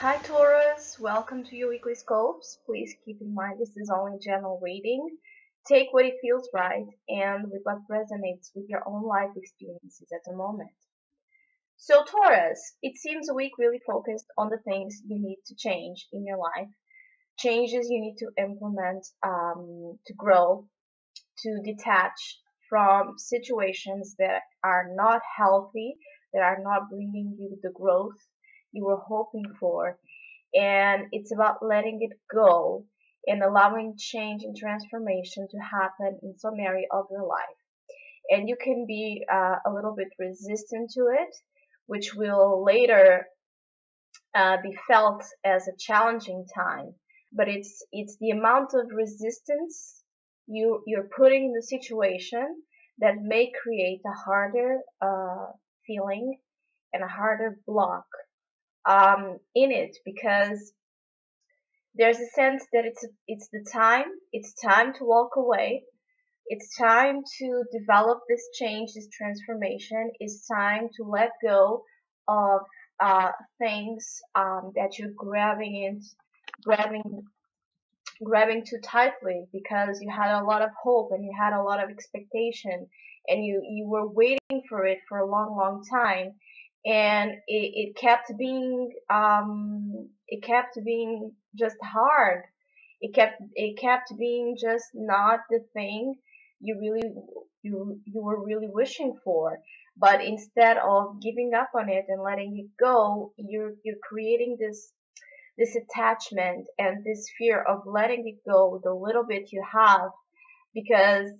Hi Taurus, welcome to your weekly scopes. Please keep in mind this is only general reading. Take what it feels right and with what resonates with your own life experiences at the moment. So Taurus, it seems a week really focused on the things you need to change in your life, changes you need to implement to grow, to detach from situations that are not healthy, that are not bringing you the growth you were hoping for, and it's about letting it go and allowing change and transformation to happen in some area of your life. And you can be a little bit resistant to it, which will later be felt as a challenging time. But it's the amount of resistance you're putting in the situation that may create a harder feeling and a harder block in it, because there's a sense that it's time to walk away. It's time to develop this change, this transformation. It's time to let go of things that you're grabbing grabbing too tightly, because you had a lot of hope and you had a lot of expectation, and you were waiting for it for a long time, and it kept being just hard. It kept being just not the thing you really you were really wishing for. But instead of giving up on it and letting it go, you're creating this attachment and this fear of letting it go the little bit you have, because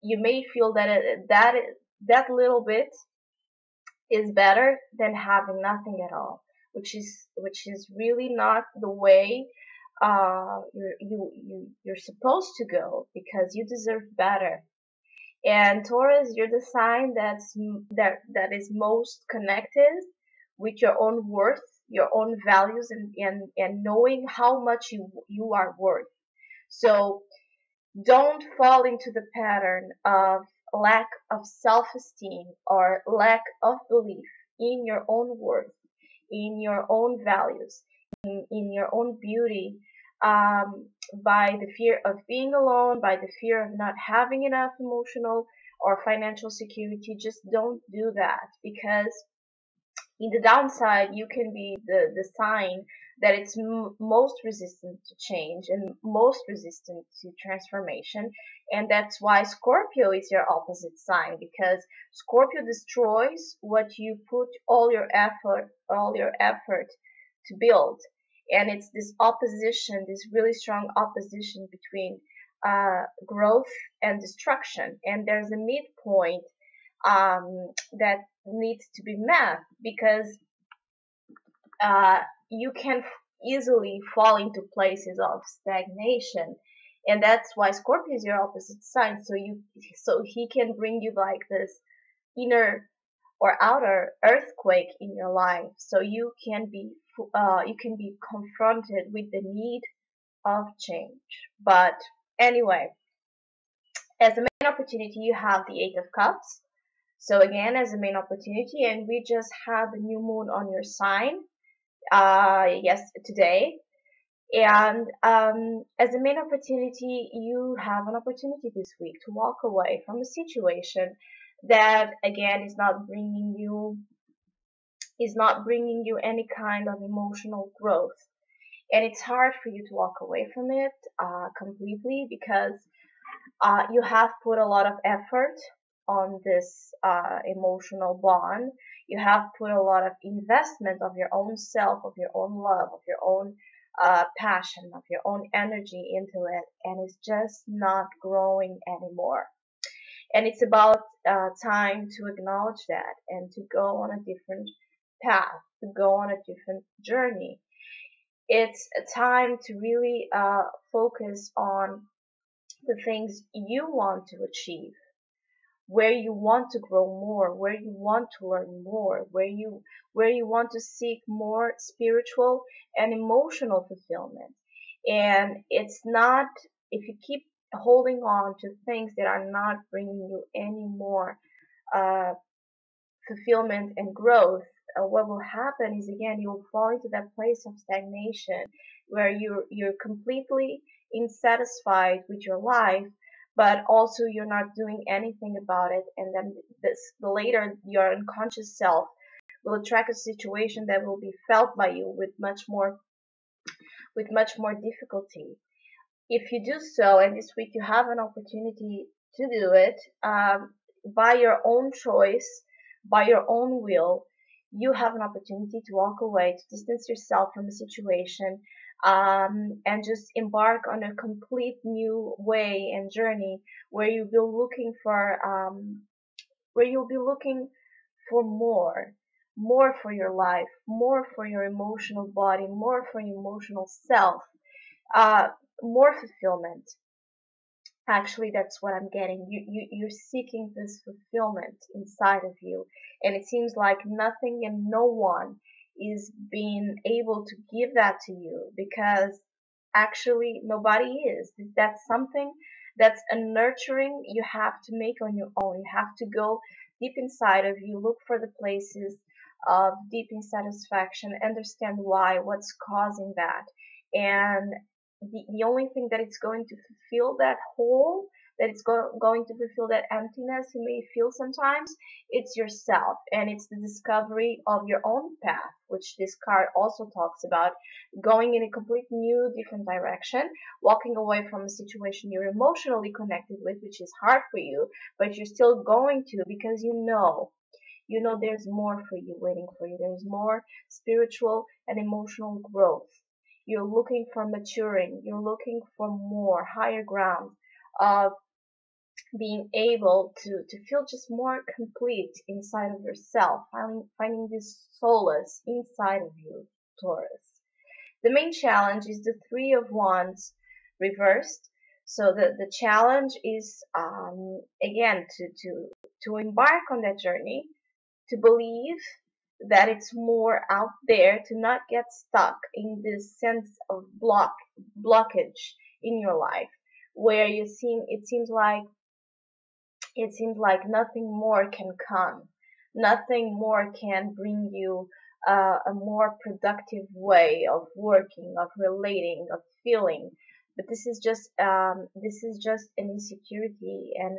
you may feel that that little bit is better than having nothing at all, which is really not the way you're supposed to go, because you deserve better. And Taurus, you're the sign that is most connected with your own worth, your own values, and knowing how much you are worth. So don't fall into the pattern of lack of self-esteem or lack of belief in your own worth, in your own values, in your own beauty, by the fear of being alone, by the fear of not having enough emotional or financial security. Just don't do that, because in the downside, you can be the sign that it's most resistant to change and most resistant to transformation. And that's why Scorpio is your opposite sign, because Scorpio destroys what you put all your effort to build. And it's this opposition, this really strong opposition between growth and destruction. And there's a midpoint that needs to be met, because you can easily fall into places of stagnation. And that's why Scorpio is your opposite sign. So he can bring you like this inner or outer earthquake in your life. So you can be confronted with the need of change. But anyway, as a main opportunity, you have the Eight of Cups. So again, as a main opportunity, and we just had the new moon on your sign, yes, today. And as a main opportunity, you have an opportunity this week to walk away from a situation that, again, is not bringing you any kind of emotional growth. And it's hard for you to walk away from it completely, because you have put a lot of effort on this emotional bond. You have put a lot of investment of your own self, of your own love, of your own passion, of your own energy into it, and it's just not growing anymore. And it's about time to acknowledge that and to go on a different path, to go on a different journey. It's a time to really focus on the things you want to achieve, where you want to grow more, where you want to learn more, where you want to seek more spiritual and emotional fulfillment. And it's not, if you keep holding on to things that are not bringing you any more uh, fulfillment and growth, what will happen is, again, you will fall into that place of stagnation where you're completely insatisfied with your life, but also you're not doing anything about it. And then the later your unconscious self will attract a situation that will be felt by you with much more difficulty. If you do so, and this week you have an opportunity to do it, by your own choice, by your own will, you have an opportunity to walk away, to distance yourself from the situation, and just embark on a complete new way and journey where you'll be looking for, where you'll be looking for more for your life, more for your emotional body, more for your emotional self, uh, more fulfillment. Actually, that's what I'm getting. You're seeking this fulfillment inside of you, and it seems like nothing and no one is being able to give that to you, because actually nobody is. That's something that's a nurturing you have to make on your own. You have to go deep inside of you, look for the places of deep insatisfaction, understand why, what's causing that, and the only thing that it's going to fulfill that hole, that it's going to fulfill that emptiness you may feel sometimes, it's yourself, and it's the discovery of your own path, which this card also talks about, going in a complete new different direction, walking away from a situation you're emotionally connected with, which is hard for you, but you're still going to, because you know there's more for you waiting for you. There's more spiritual and emotional growth. You're looking for maturing. You're looking for more higher ground of being able to feel just more complete inside of yourself, finding this solace inside of you, Taurus. The main challenge is the Three of Wands reversed. So the challenge is, again, to embark on that journey, to believe that it's more out there, to not get stuck in this sense of blockage in your life, where it seems like nothing more can come, nothing more can bring you a more productive way of working, of relating, of feeling. But this is just an insecurity and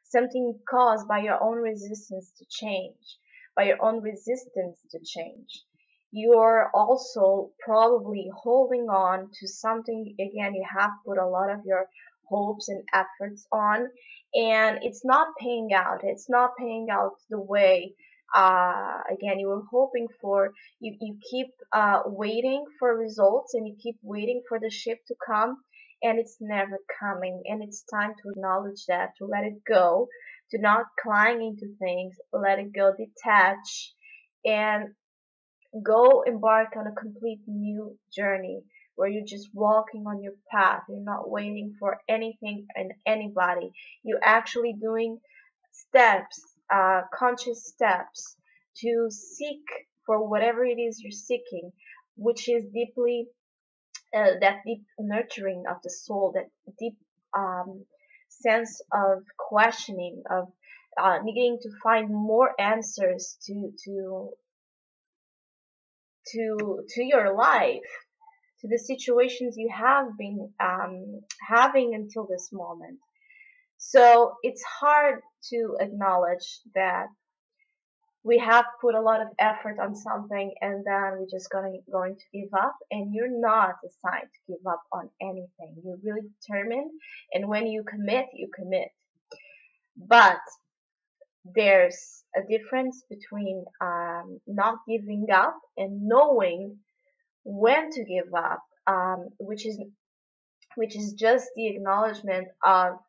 something caused by your own resistance to change, by your own resistance to change. You're also probably holding on to something, again, you have put a lot of your hopes and efforts on, and it's not paying out. It's not paying out the way, again, you were hoping for. You keep waiting for results, and you keep waiting for the ship to come, and it's never coming. And it's time to acknowledge that, to let it go, to not cling into things, let it go, detach, and go embark on a complete new journey where you're just walking on your path. You're not waiting for anything and anybody. You're actually doing steps, conscious steps, to seek for whatever it is you're seeking, which is that deep nurturing of the soul, that deep sense of questioning, of needing to find more answers to your life, to the situations you have been having until this moment. So it's hard to acknowledge that we have put a lot of effort on something, and then we're just going to give up. And you're not assigned to give up on anything. You're really determined, and when you commit, you commit. But there's a difference between not giving up and knowing when to give up, which is just the acknowledgement of,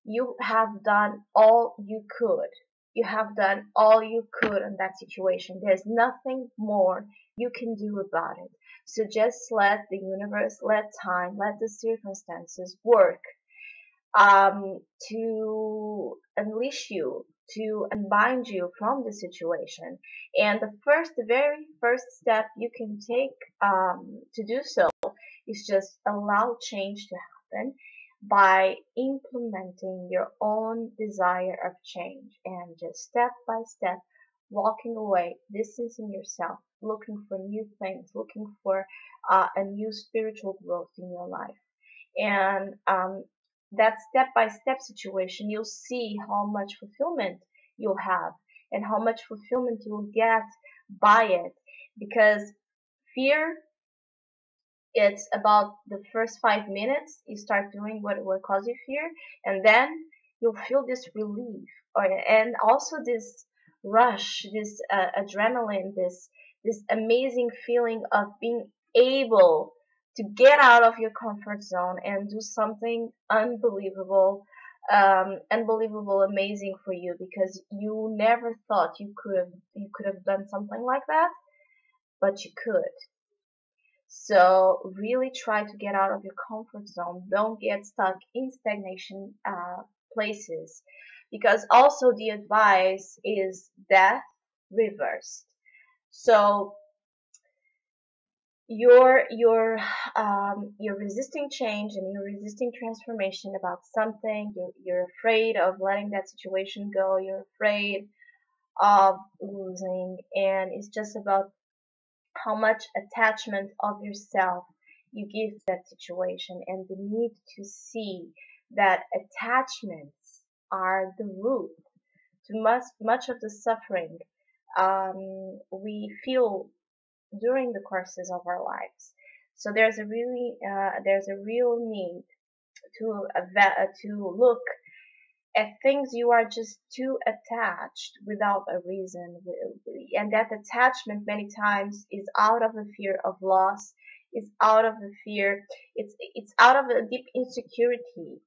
you have done all you could. You have done all you could in that situation. There's nothing more you can do about it. So just let the universe, let time, let the circumstances work, to unleash you, to unbind you from the situation. And the very first step you can take, to do so, is just allow change to happen by implementing your own desire of change, and just step by step, walking away, distancing yourself, looking for new things, looking for a new spiritual growth in your life. And that step-by-step situation, you'll see how much fulfillment you'll have and how much fulfillment you'll get by it. Because fear, it's about the first 5 minutes you start doing what causes you fear, and then you'll feel this relief, and also this rush, this adrenaline, this amazing feeling of being able to get out of your comfort zone and do something unbelievable, unbelievable, amazing for you, because you never thought you could have done something like that, but you could. So really try to get out of your comfort zone. Don't get stuck in stagnation places, because also the advice is death reversed. So you're resisting change and you're resisting transformation about something. You're afraid of letting that situation go. You're afraid of losing, and it's just about how much attachment of yourself you give to that situation, and the need to see that attachments are the root to much of the suffering we feel during the courses of our lives. So there's a real need to look at things you are just too attached without a reason, and that attachment many times is out of a fear of loss, is out of a fear, it's out of a deep insecurity,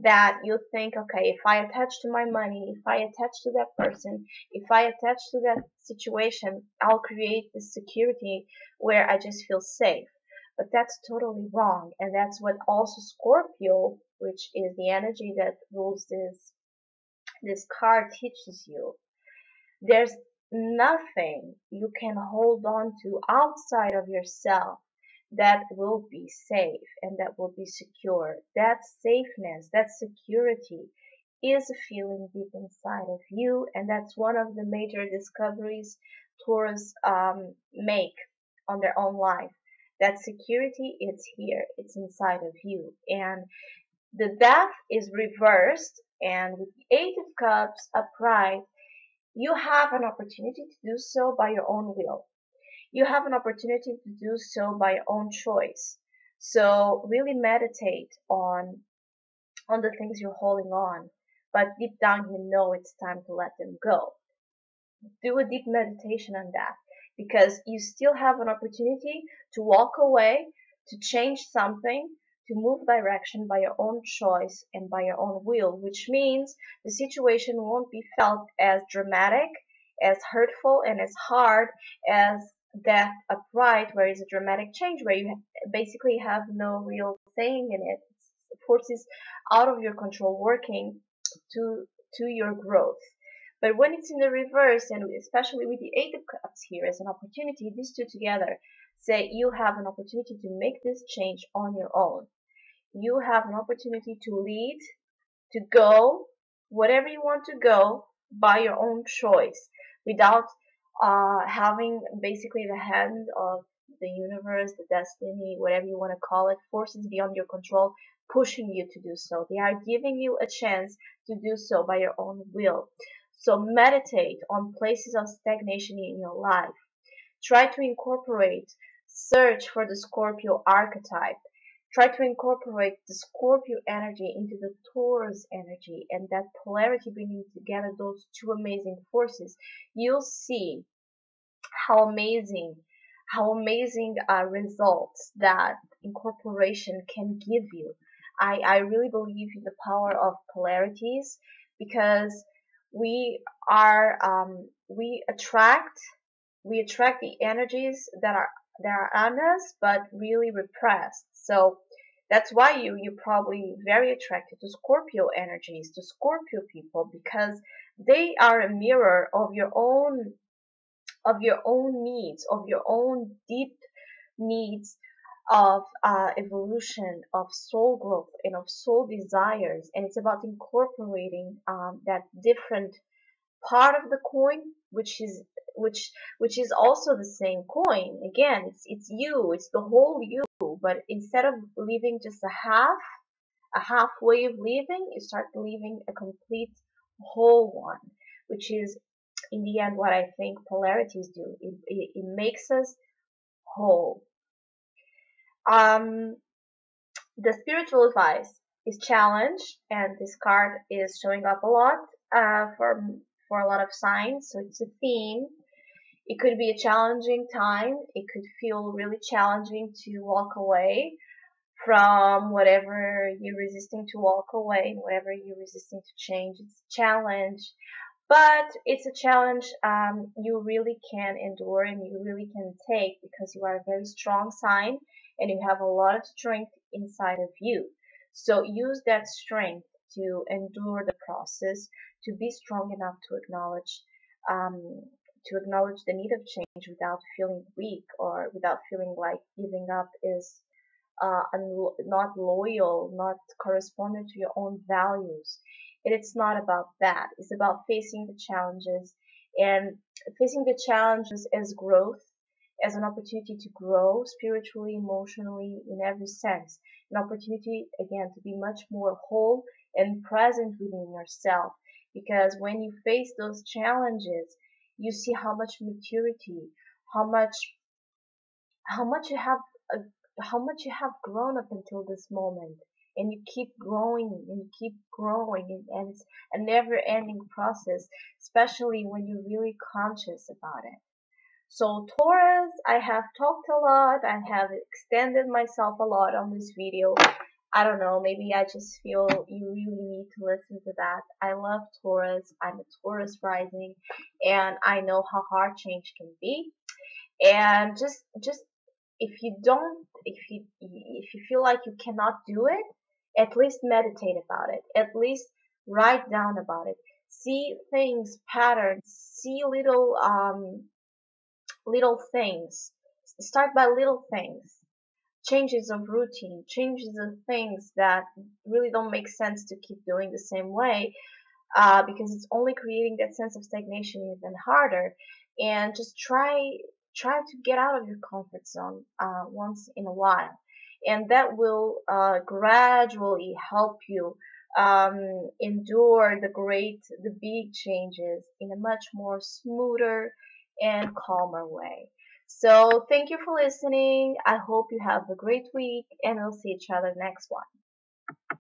that you think, okay, if I attach to my money, if I attach to that person, if I attach to that situation, I'll create this security where I just feel safe. But that's totally wrong, and that's what also Scorpio, which is the energy that rules this card, teaches you. There's nothing you can hold on to outside of yourself that will be safe and that will be secure. That safeness, that security is a feeling deep inside of you, and that's one of the major discoveries Taurus make on their own life. That security, it's here, it's inside of you. And the death is reversed, and with the Eight of Cups upright, you have an opportunity to do so by your own will. You have an opportunity to do so by your own choice. So really meditate on the things you're holding on, but deep down you know it's time to let them go. Do a deep meditation on that, because you still have an opportunity to walk away, to change something, to move direction by your own choice and by your own will, which means the situation won't be felt as dramatic, as hurtful, and as hard as death upright, where it's a dramatic change, where you basically have no real saying in it. Forces out of your control working to your growth. But when it's in the reverse, and especially with the Eight of Cups here as an opportunity, these two together say you have an opportunity to make this change on your own. You have an opportunity to lead, to go whatever you want to go by your own choice, without having basically the hand of the universe, the destiny, whatever you want to call it, forces beyond your control, pushing you to do so. They are giving you a chance to do so by your own will. So meditate on places of stagnation in your life. Try to incorporate, search for the Scorpio archetype. Try to incorporate the Scorpio energy into the Taurus energy, and that polarity, bringing together those two amazing forces. You'll see how amazing, results that incorporation can give you. I really believe in the power of polarities, because we are we attract the energies that are on us but really repressed. So that's why you're probably very attracted to Scorpio energies, to Scorpio people, because they are a mirror of your own needs, of your own deep needs of evolution, of soul growth, and of soul desires. And it's about incorporating that different part of the coin which is which is also the same coin. Again, it's you, it's the whole you, but instead of living just a half way of living, you start living a complete whole one, which is in the end what I think polarities do. It makes us whole. Um, the spiritual advice is challenge, and this card is showing up a lot for a lot of signs. So it's a theme. It could be a challenging time. It could feel really challenging to walk away from whatever you're resisting to walk away, and whatever you're resisting to change. It's a challenge, but it's a challenge you really can endure and you really can take because you are a very strong sign and you have a lot of strength inside of you. So use that strength to endure the process, to be strong enough um, to acknowledge the need of change without feeling weak or without feeling like giving up is not loyal, not correspondent to your own values. And it's not about that. It's about facing the challenges and facing the challenges as growth, as an opportunity to grow spiritually, emotionally, in every sense. An opportunity, again, to be much more whole and present within yourself. Because when you face those challenges, you see how much maturity, how much how much you have uh, how much you have grown up until this moment, and you keep growing and you keep growing, and it's a never ending process, especially when you're really conscious about it. So Taurus, I have talked a lot, I have extended myself a lot on this video. I don't know, maybe I just feel you really need to listen to that. I love Taurus, I'm a Taurus rising, and I know how hard change can be. And just if you feel like you cannot do it, at least meditate about it, at least write down about it, see things, patterns, see little things, start by little things, changes of routine, changes of things that really don't make sense to keep doing the same way, because it's only creating that sense of stagnation even harder. And just try to get out of your comfort zone once in a while, and that will gradually help you endure the big changes in a much more smoother and calmer way. So thank you for listening. I hope you have a great week, and we'll see each other next one.